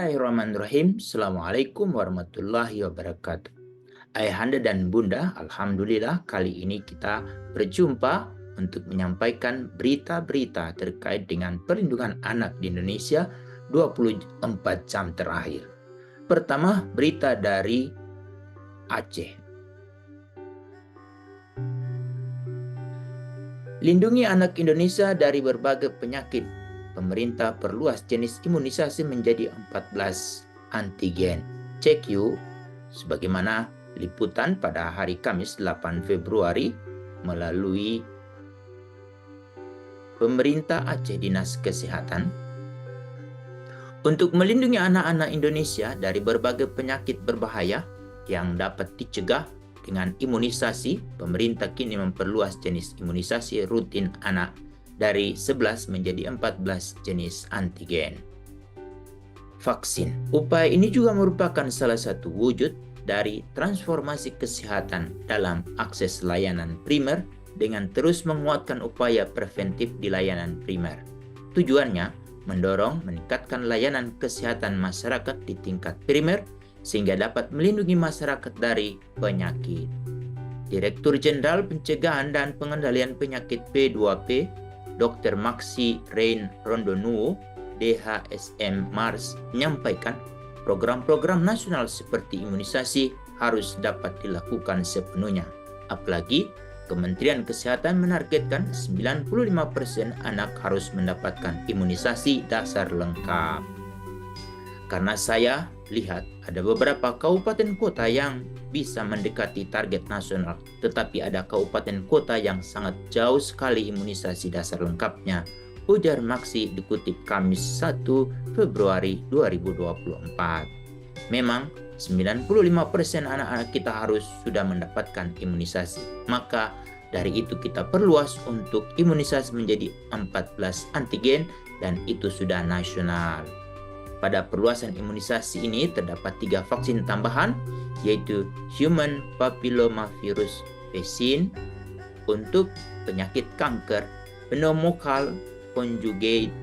Bismillahirrahmanirrahim. Assalamualaikum warahmatullahi wabarakatuh. Ayahanda dan bunda, alhamdulillah kali ini kita berjumpa untuk menyampaikan berita-berita terkait dengan perlindungan anak di Indonesia 24 jam terakhir. Pertama, berita dari Aceh. Lindungi anak Indonesia dari berbagai penyakit. Pemerintah perluas jenis imunisasi menjadi 14 antigen. Cek yuk, sebagaimana liputan pada hari Kamis 8 Februari melalui pemerintah Aceh Dinas Kesehatan. Untuk melindungi anak-anak Indonesia dari berbagai penyakit berbahaya yang dapat dicegah dengan imunisasi, pemerintah kini memperluas jenis imunisasi rutin anak dari 11 menjadi 14 jenis antigen. Vaksin. Upaya ini juga merupakan salah satu wujud dari transformasi kesehatan dalam akses layanan primer dengan terus menguatkan upaya preventif di layanan primer. Tujuannya mendorong meningkatkan layanan kesehatan masyarakat di tingkat primer sehingga dapat melindungi masyarakat dari penyakit. Direktur Jenderal Pencegahan dan Pengendalian Penyakit P2P, Dr. Maksi Rain Rondonuo, DHSM Mars, menyampaikan program-program nasional seperti imunisasi harus dapat dilakukan sepenuhnya. Apalagi Kementerian Kesehatan menargetkan 95% anak harus mendapatkan imunisasi dasar lengkap. Karena saya lihat ada beberapa kabupaten kota yang bisa mendekati target nasional, tetapi ada kabupaten kota yang sangat jauh sekali imunisasi dasar lengkapnya, ujar Maksi dikutip Kamis 1 Februari 2024. Memang 95% anak-anak kita harus sudah mendapatkan imunisasi. Maka dari itu kita perluas untuk imunisasi menjadi 14 antigen dan itu sudah nasional. Pada perluasan imunisasi ini terdapat 3 vaksin tambahan, yaitu Human Papillomavirus Vaccine untuk penyakit kanker, Pneumococcal Conjugate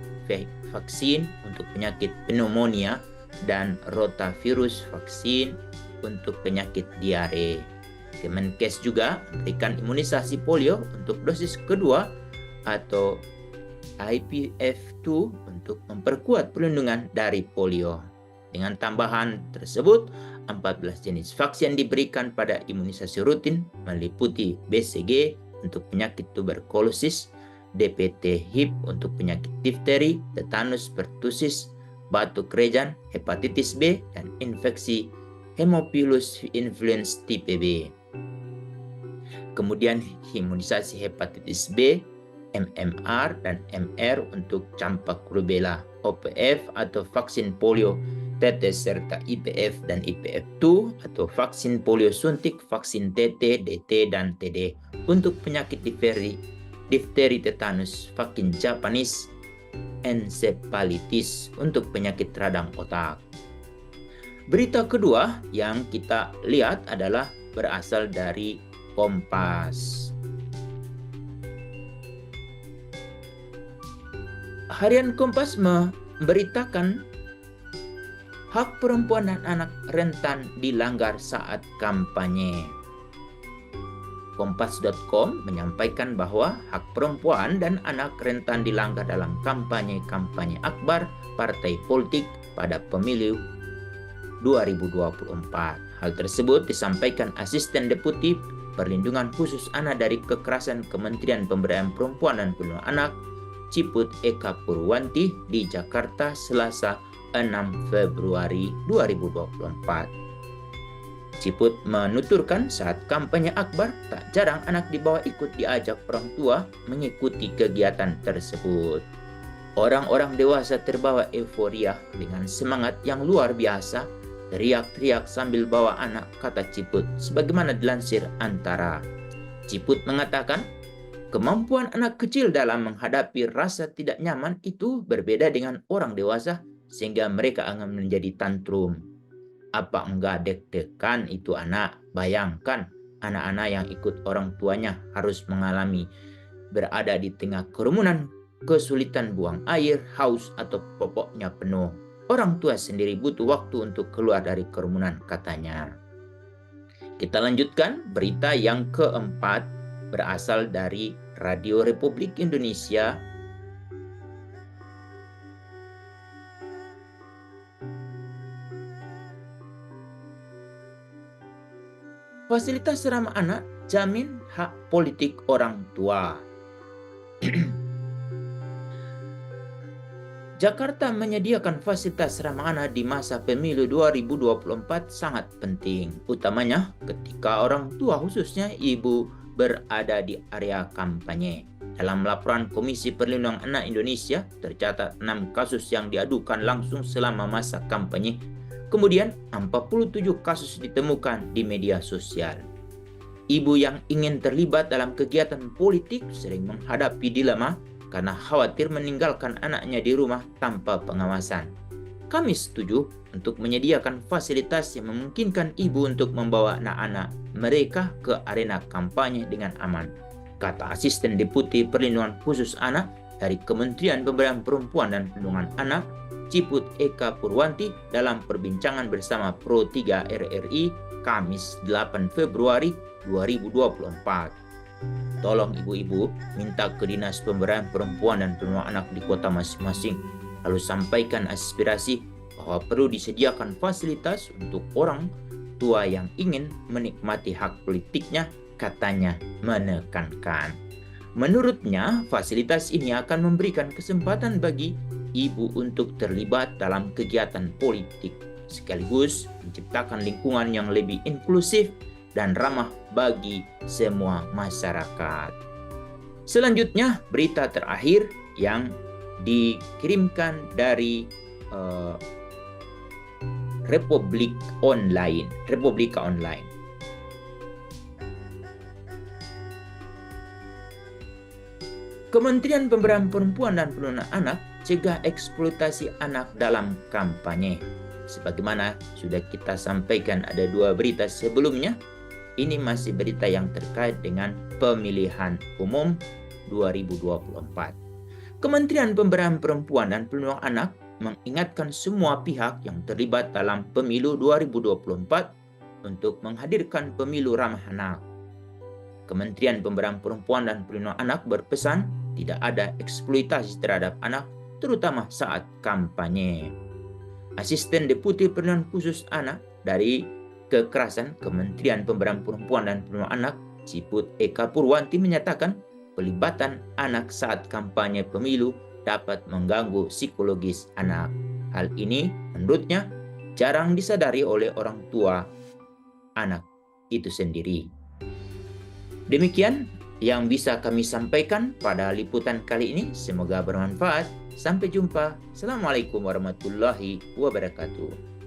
Vaccine untuk penyakit pneumonia, dan Rotavirus Vaccine untuk penyakit diare. Kemenkes juga memberikan imunisasi polio untuk dosis kedua atau IPF2 untuk memperkuat perlindungan dari polio. Dengan tambahan tersebut, 14 jenis vaksin diberikan pada imunisasi rutin meliputi BCG untuk penyakit tuberkulosis, DPT HIV untuk penyakit difteri, tetanus pertussis, batuk rejan, hepatitis B, dan infeksi Haemophilus influenzae tipe B. Kemudian imunisasi hepatitis B, MMR dan MR untuk campak rubella, OPF atau vaksin polio tetes serta IPF dan IPF2 atau vaksin polio suntik, vaksin TT, DT dan TD untuk penyakit difteri, tetanus, vaksin Japanese, encephalitis untuk penyakit radang otak. Berita kedua yang kita lihat adalah berasal dari Kompas. Harian Kompas memberitakan hak perempuan dan anak rentan dilanggar saat kampanye. Kompas.com menyampaikan bahwa hak perempuan dan anak rentan dilanggar dalam kampanye akbar partai politik pada pemilu 2024. Hal tersebut disampaikan Asisten Deputi Perlindungan Khusus Anak dari Kekerasan Kementerian Pemberdayaan Perempuan dan Perlindungan Anak Ciput Eka Purwanti di Jakarta Selasa 6 Februari 2024. Ciput menuturkan saat kampanye akbar tak jarang anak di bawah ikut diajak orang tua mengikuti kegiatan tersebut. Orang-orang dewasa terbawa euforia dengan semangat yang luar biasa, teriak-teriak sambil bawa anak, kata Ciput, sebagaimana dilansir Antara. Ciput mengatakan, kemampuan anak kecil dalam menghadapi rasa tidak nyaman itu berbeda dengan orang dewasa sehingga mereka akan menjadi tantrum. Apa enggak deg-degan itu anak? Bayangkan anak-anak yang ikut orang tuanya harus mengalami berada di tengah kerumunan, kesulitan buang air, haus atau popoknya penuh. orang tua sendiri butuh waktu untuk keluar dari kerumunan, katanya. Kita lanjutkan berita yang keempat, berasal dari Radio Republik Indonesia. Fasilitas ramah anak jamin hak politik orang tua. Jakarta menyediakan fasilitas ramah anak di masa pemilu 2024 sangat penting, utamanya ketika orang tua khususnya ibu berada di area kampanye. Dalam laporan Komisi Perlindungan Anak Indonesia, tercatat 6 kasus yang diadukan langsung selama masa kampanye. Kemudian 47 kasus ditemukan di media sosial. Ibu yang ingin terlibat dalam kegiatan politik sering menghadapi dilema karena khawatir meninggalkan anaknya di rumah tanpa pengawasan. Kami setuju untuk menyediakan fasilitas yang memungkinkan ibu untuk membawa anak-anak mereka ke arena kampanye dengan aman, kata Asisten Deputi Perlindungan Khusus Anak dari Kementerian Pemberdayaan Perempuan dan Perlindungan Anak, Ciput Eka Purwanti dalam perbincangan bersama Pro 3 RRI Kamis 8 Februari 2024. Tolong ibu-ibu minta ke Dinas Pemberdayaan Perempuan dan Perlindungan Anak di kota masing-masing, lalu sampaikan aspirasi bahwa perlu disediakan fasilitas untuk orang tua yang ingin menikmati hak politiknya, katanya menekankan. Menurutnya, fasilitas ini akan memberikan kesempatan bagi ibu untuk terlibat dalam kegiatan politik, sekaligus menciptakan lingkungan yang lebih inklusif dan ramah bagi semua masyarakat. Selanjutnya, berita terakhir yang dikirimkan dari Republika Online. Kementerian Pemberdayaan Perempuan dan Perlindungan Anak cegah eksploitasi anak dalam kampanye. Sebagaimana sudah kita sampaikan ada 2 berita sebelumnya, ini masih berita yang terkait dengan pemilihan umum 2024. Kementerian Pemberdayaan Perempuan dan Perlindungan Anak mengingatkan semua pihak yang terlibat dalam pemilu 2024 untuk menghadirkan pemilu ramah anak. Kementerian Pemberdayaan Perempuan dan Perlindungan Anak berpesan tidak ada eksploitasi terhadap anak, terutama saat kampanye. Asisten Deputi Perlindungan Khusus Anak dari Kekerasan Kementerian Pemberdayaan Perempuan dan Perlindungan Anak, Ciput Eka Purwanti menyatakan pelibatan anak saat kampanye pemilu dapat mengganggu psikologis anak. Hal ini menurutnya jarang disadari oleh orang tua anak itu sendiri. Demikian yang bisa kami sampaikan pada liputan kali ini. Semoga bermanfaat. Sampai jumpa. Assalamualaikum warahmatullahi wabarakatuh.